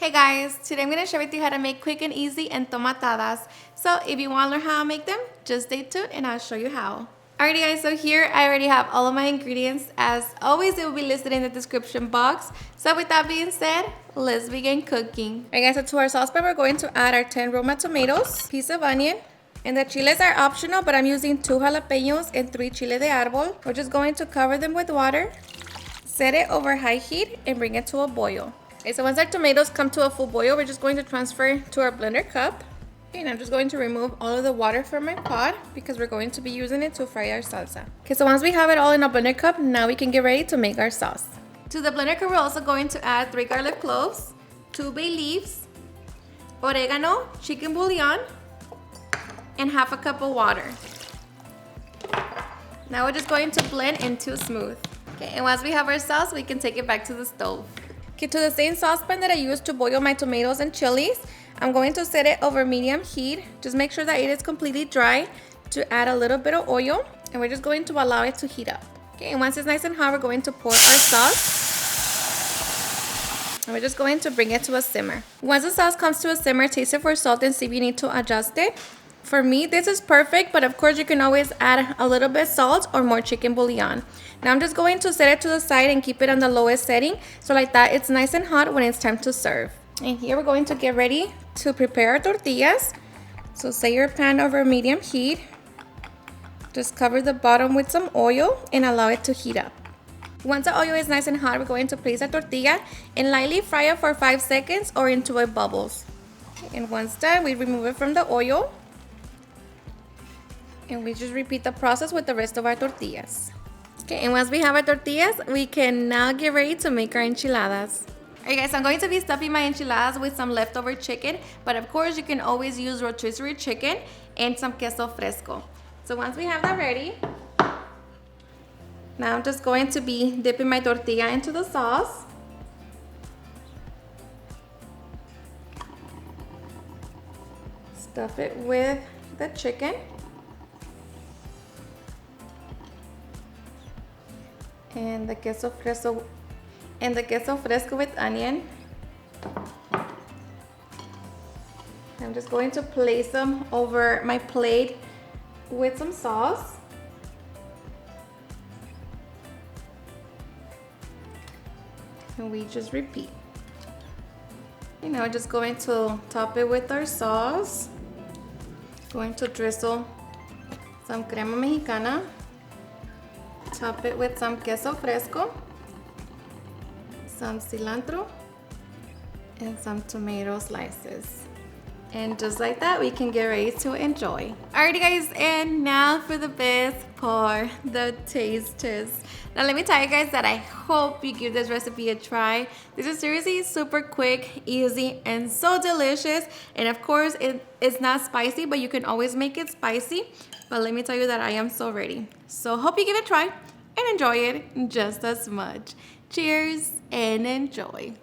Hey guys, today I'm going to share with you how to make quick and easy entomatadas. So if you want to learn how to make them, just stay tuned and I'll show you how. Alrighty guys, so here I already have all of my ingredients. As always, it will be listed in the description box. So with that being said, let's begin cooking. Alright guys, so to our saucepan we're going to add our 10 Roma tomatoes, piece of onion, and the chiles are optional, but I'm using 2 jalapeños and 3 chile de árbol. We're just going to cover them with water, set it over high heat, and bring it to a boil. Okay, so once our tomatoes come to a full boil, we're just going to transfer to our blender cup. Okay, and I'm just going to remove all of the water from my pot because we're going to be using it to fry our salsa. Okay, so once we have it all in a blender cup, now we can get ready to make our sauce. To the blender cup, we're also going to add 3 garlic cloves, 2 bay leaves, oregano, chicken bouillon, and half a cup of water. Now we're just going to blend into smooth. Okay, and once we have our sauce, we can take it back to the stove. Okay, to the same saucepan that I used to boil my tomatoes and chilies, I'm going to set it over medium heat. Just make sure that it is completely dry to add a little bit of oil, and we're just going to allow it to heat up. Okay, and once it's nice and hot, we're going to pour our sauce. And we're just going to bring it to a simmer. Once the sauce comes to a simmer, taste it for salt and see if you need to adjust it. For me, this is perfect, but of course you can always add a little bit salt or more chicken bouillon. Now I'm just going to set it to the side and keep it on the lowest setting, so like that it's nice and hot when it's time to serve. And here we're going to get ready to prepare our tortillas. So set your pan over medium heat. Just cover the bottom with some oil and allow it to heat up. Once the oil is nice and hot, we're going to place our tortilla and lightly fry it for 5 seconds or until it bubbles. And once done, we remove it from the oil. And we just repeat the process with the rest of our tortillas. Okay, and once we have our tortillas, we can now get ready to make our enchiladas. Alright guys, I'm going to be stuffing my enchiladas with some leftover chicken, but of course you can always use rotisserie chicken and some queso fresco. So once we have that ready, now I'm just going to be dipping my tortilla into the sauce. Stuff it with the chicken. And the queso fresco with onion. I'm just going to place them over my plate with some sauce. And we just repeat. And now we're just going to top it with our sauce. Going to drizzle some crema mexicana. Top it with some queso fresco, some cilantro, and some tomato slices. And just like that, we can get ready to enjoy. Alrighty guys, and now for the best part, the taste test. Now let me tell you guys that I hope you give this recipe a try. This is seriously super quick, easy, and so delicious. And of course, it's not spicy, but you can always make it spicy. But let me tell you that I am so ready. So hope you give it a try and enjoy it just as much. Cheers and enjoy.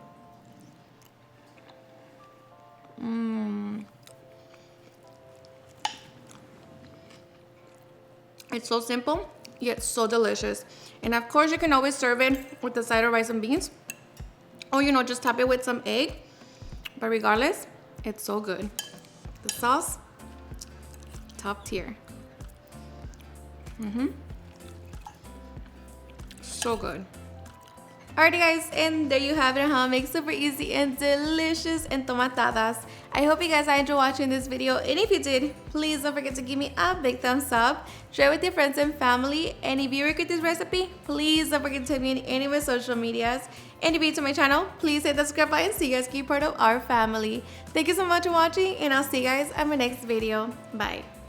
It's so simple, yet so delicious. And of course, you can always serve it with a side of rice and beans. Or, just top it with some egg. But regardless, it's so good. The sauce, top tier. So good. Alrighty guys, and there you have it, how to make super easy and delicious entomatadas. I hope you guys enjoyed watching this video, and if you did, please don't forget to give me a big thumbs up, share it with your friends and family, and if you regret this recipe, please don't forget to tag me in any of my social medias, and if you're new to my channel, please hit the subscribe button so you guys can be part of our family. Thank you so much for watching, and I'll see you guys in my next video. Bye.